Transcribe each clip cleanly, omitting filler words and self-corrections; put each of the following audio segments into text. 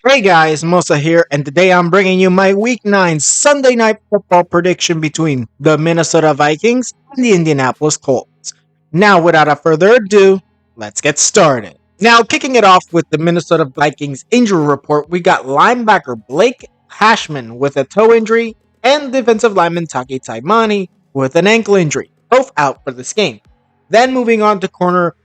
Hey guys, Mosa here, and today I'm bringing you my Week 9 Sunday Night Football prediction between the Minnesota Vikings and the Indianapolis Colts. Now, without a further ado, let's get started. Now, kicking it off with the Minnesota Vikings injury report, we got linebacker Blake Hashman with a toe injury and defensive lineman Taki Taimani with an ankle injury, both out for this game. Then moving on to corner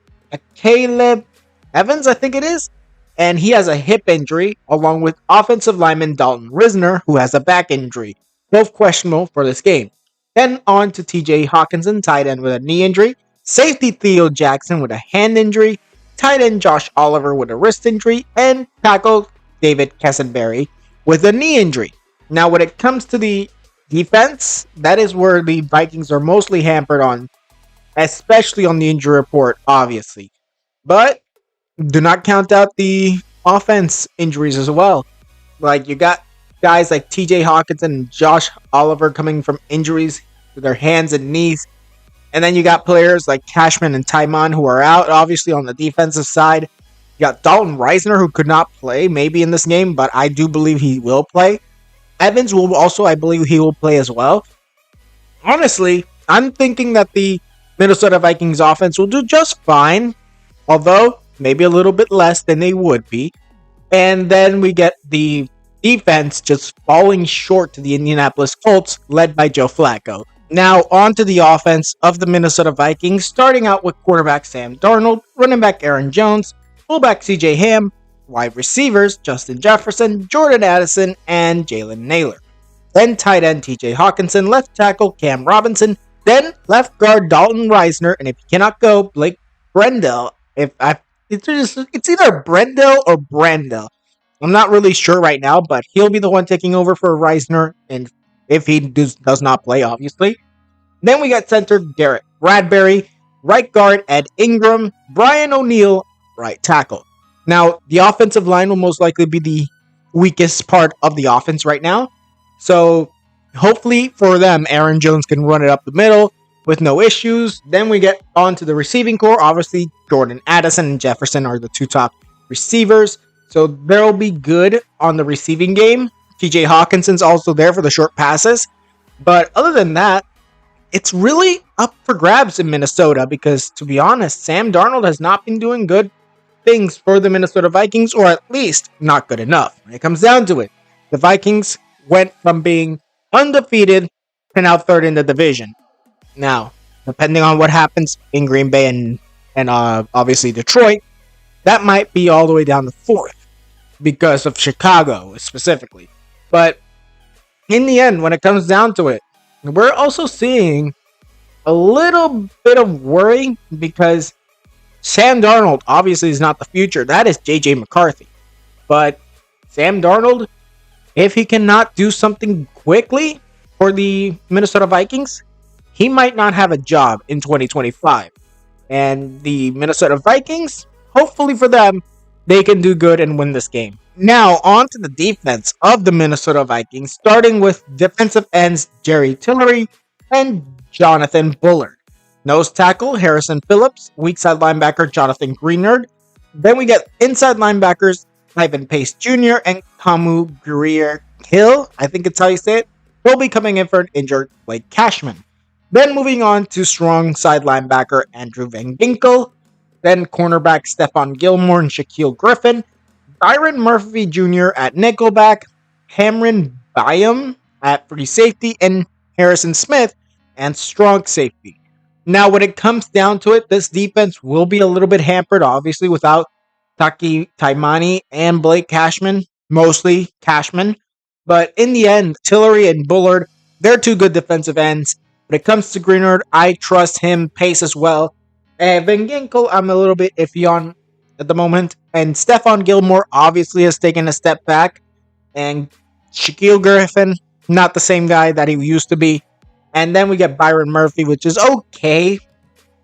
Caleb Evans, I think it is, and he has a hip injury, along with offensive lineman Dalton Risner, who has a back injury, both questionable for this game. Then on to TJ Hawkinson, tight end with a knee injury, safety Theo Jackson with a hand injury, tight end Josh Oliver with a wrist injury, and tackle David Kessenberry with a knee injury. Now, when it comes to the defense, that is where the Vikings are mostly hampered on, especially on the injury report, obviously. But do not count out the offense injuries as well. Like, you got guys like TJ Hawkinson and Josh Oliver coming from injuries to their hands and knees. And then you got players like Cashman and Tymon who are out, obviously, on the defensive side. You got Dalton Risner, who could not play maybe in this game, but I do believe he will play. Evans will also, I believe he will play as well. Honestly, I'm thinking that the Minnesota Vikings offense will do just fine, although maybe a little bit less than they would be. And then we get the defense just falling short to the Indianapolis Colts, led by Joe Flacco. Now, on to the offense of the Minnesota Vikings, starting out with quarterback Sam Darnold, running back Aaron Jones, fullback CJ Ham, wide receivers Justin Jefferson, Jordan Addison, and Jalen Naylor. Then tight end TJ Hawkinson, left tackle Cam Robinson, then left guard Dalton Risner, and if he cannot go, Blake Brendel. It's either Brendel or Brandel. I'm not really sure right now, but he'll be the one taking over for Reisner, and if he does not play, obviously. Then we got center Garrett Bradbury, right guard Ed Ingram, Brian O'Neill, right tackle. Now, the offensive line will most likely be the weakest part of the offense right now. So, hopefully for them, Aaron Jones can run it up the middle with no issues. Then we get on to the receiving core. Obviously, Jordan Addison and Jefferson are the two top receivers, so they'll be good on the receiving game. TJ Hawkinson's also there for the short passes. But other than that, it's really up for grabs in Minnesota because, to be honest, Sam Darnold has not been doing good things for the Minnesota Vikings, or at least not good enough. When it comes down to it, the Vikings went from being undefeated to now third in the division. Now, depending on what happens in Green Bay and obviously Detroit, that might be all the way down to fourth because of Chicago specifically. But in the end, when it comes down to it, we're also seeing a little bit of worry because Sam Darnold obviously is not the future. That is JJ McCarthy. But Sam Darnold, if he cannot do something quickly for the Minnesota Vikings, he might not have a job in 2025. And the Minnesota Vikings, hopefully for them, they can do good and win this game. Now, on to the defense of the Minnesota Vikings, starting with defensive ends Jerry Tillery and Jonathan Bullard. Nose tackle Harrison Phillips, weak side linebacker Jonathan Greenard. Then we get inside linebackers Ivan Pace Jr. and Kamu Greer-Hill, I think it's how you say it. They'll be coming in for an injured Blake Cashman. Then moving on to strong side linebacker Andrew Van Ginkel. Then cornerback Stephon Gilmore and Shaquille Griffin. Byron Murphy Jr. at nickelback. Cameron Byam at free safety. And Harrison Smith and strong safety. Now, when it comes down to it, this defense will be a little bit hampered, obviously, without Taki Taimani and Blake Cashman. Mostly Cashman. But in the end, Tillery and Bullard, they're two good defensive ends. When it comes to Greenard, I trust him. Pace as well. And Van Ginkel, I'm a little bit iffy on at the moment. And Stephon Gilmore obviously has taken a step back. And Shaquille Griffin, not the same guy that he used to be. And then we get Byron Murphy, which is okay.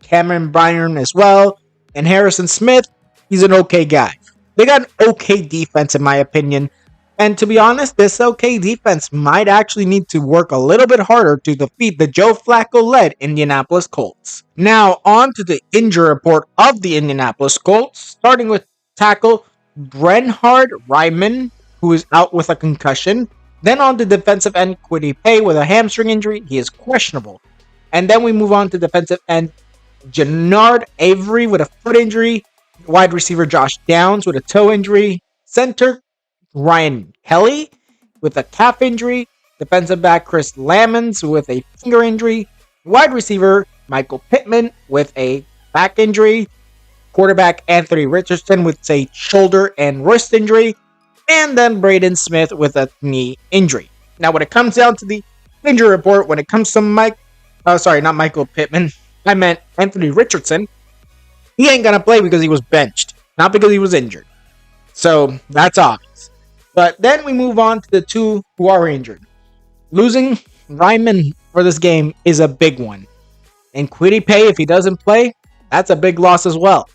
Cameron Byron as well. And Harrison Smith, he's an okay guy. They got an okay defense, in my opinion. And to be honest, this okay defense might actually need to work a little bit harder to defeat the Joe Flacco-led Indianapolis Colts. Now, on to the injury report of the Indianapolis Colts, starting with tackle Brenhard Ryman, who is out with a concussion. Then on to defensive end Kwity Paye with a hamstring injury. He is questionable. And then we move on to defensive end Jannard Avery with a foot injury. Wide receiver Josh Downs with a toe injury. Center Ryan Kelly with a calf injury. Defensive back Chris Lamons with a finger injury. Wide receiver Michael Pittman with a back injury. Quarterback Anthony Richardson with a shoulder and wrist injury. And then Braden Smith with a knee injury. Now, when it comes down to the injury report, when it comes to not Michael Pittman, I meant Anthony Richardson. He ain't going to play because he was benched, not because he was injured. So, that's obvious. But then we move on to the two who are injured. Losing Ryman for this game is a big one. And Kwity Paye, if he doesn't play, that's a big loss as well.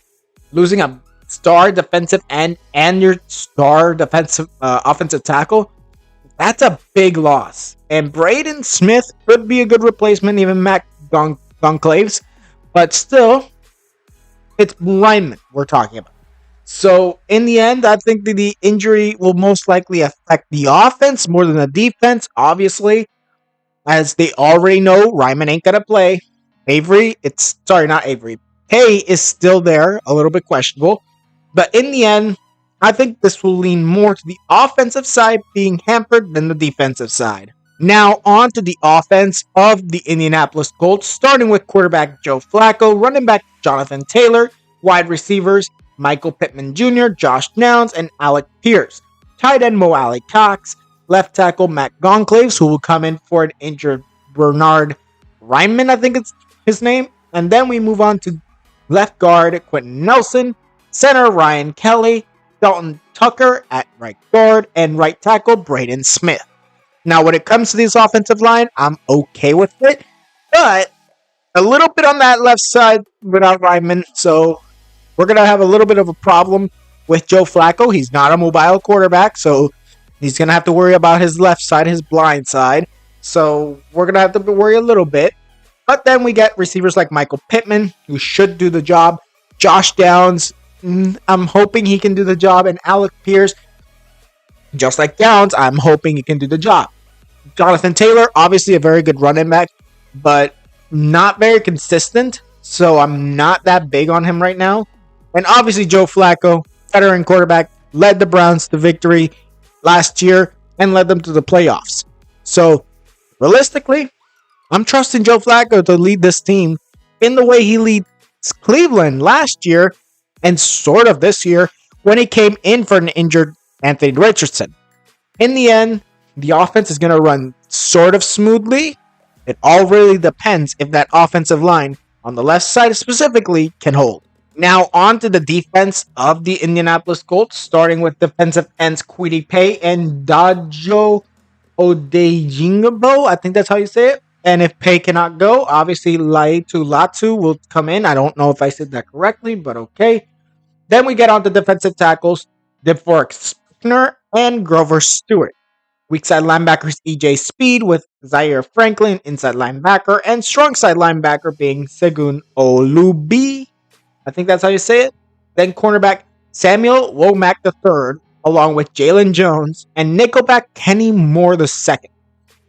Losing a star defensive end and your star defensive offensive tackle, that's a big loss. And Braden Smith could be a good replacement, even Matt Goncalves, but still, it's Ryman we're talking about. So in the end, I think that the injury will most likely affect the offense more than the defense. Obviously, as they already know, Ryman ain't gonna play. Paye is still there, a little bit questionable. But in the end, I think this will lean more to the offensive side being hampered than the defensive side. Now on to the offense of the Indianapolis Colts, starting with quarterback Joe Flacco, running back Jonathan Taylor, wide receivers Michael Pittman Jr., Josh Downs, and Alec Pierce. Tight end Mo Alley Cox, left tackle Matt Goncalves, who will come in for an injured Bernard Ryman, I think it's his name. And then we move on to left guard Quentin Nelson, center Ryan Kelly, Dalton Tucker at right guard, and right tackle Braden Smith. Now, when it comes to this offensive line, I'm okay with it, but a little bit on that left side without Ryman, so we're going to have a little bit of a problem with Joe Flacco. He's not a mobile quarterback, so he's going to have to worry about his left side, his blind side. So we're going to have to worry a little bit. But then we get receivers like Michael Pittman, who should do the job. Josh Downs, I'm hoping he can do the job. And Alec Pierce, just like Downs, I'm hoping he can do the job. Jonathan Taylor, obviously a very good running back, but not very consistent. So I'm not that big on him right now. And obviously Joe Flacco, veteran quarterback, led the Browns to victory last year and led them to the playoffs. So realistically, I'm trusting Joe Flacco to lead this team in the way he leads Cleveland last year and sort of this year when he came in for an injured Anthony Richardson. In the end, the offense is going to run sort of smoothly. It all really depends if that offensive line on the left side specifically can hold. Now on to the defense of the Indianapolis Colts, starting with defensive ends Kwity Paye and Dajo Odejingbo. I think that's how you say it. And if Paye cannot go, obviously Latu will come in. I don't know if I said that correctly, but okay. Then we get on to defensive tackles, DeForest Buckner and Grover Stewart. Weak side linebackers EJ Speed with Zaire Franklin, inside linebacker, and strong side linebacker being Segun Olubi. I think that's how you say it. Then cornerback Samuel Womack III, along with Jalen Jones, and nickelback Kenny Moore II.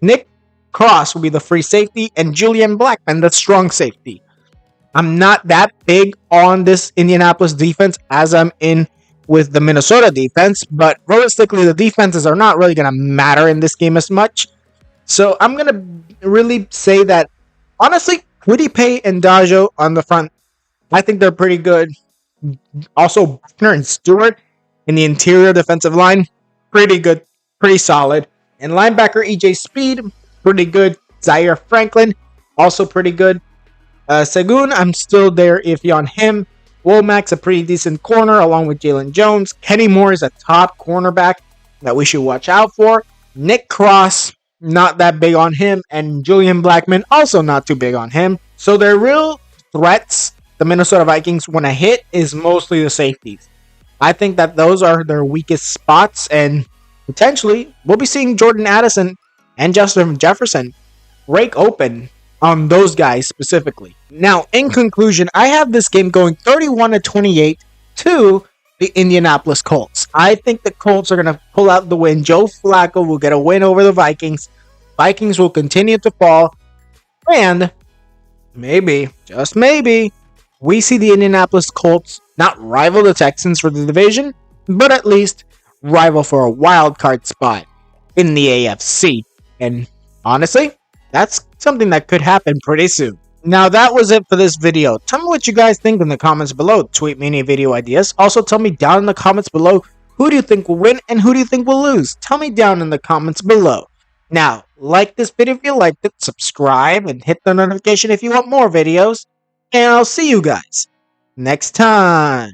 Nick Cross will be the free safety, and Julian Blackman the strong safety. I'm not that big on this Indianapolis defense as I'm in with the Minnesota defense, but realistically, the defenses are not really going to matter in this game as much. So I'm going to really say that, honestly, Kwity Paye and Dajo on the front, I think they're pretty good. Also, Buckner and Stewart in the interior defensive line, pretty good, pretty solid. And linebacker EJ Speed, pretty good. Zaire Franklin, also pretty good. Segun, I'm still there iffy on him. Womack's a pretty decent corner along with Jalen Jones. Kenny Moore is a top cornerback that we should watch out for. Nick Cross, not that big on him. And Julian Blackman, also not too big on him. So their real threats, the Minnesota Vikings, when a hit, is mostly the safeties. I think that those are their weakest spots. And potentially, we'll be seeing Jordan Addison and Justin Jefferson break open on those guys specifically. Now, in conclusion, I have this game going 31-28 to the Indianapolis Colts. I think the Colts are going to pull out the win. Joe Flacco will get a win over the Vikings. Vikings will continue to fall. And maybe, just maybe, we see the Indianapolis Colts not rival the Texans for the division, but at least rival for a wild card spot in the AFC. And honestly, that's something that could happen pretty soon. Now that was it for this video. Tell me what you guys think in the comments below. Tweet me any video ideas. Also tell me down in the comments below, who do you think will win and who do you think will lose? Tell me down in the comments below. Now, like this video if you liked it, subscribe, and hit the notification if you want more videos. And I'll see you guys next time.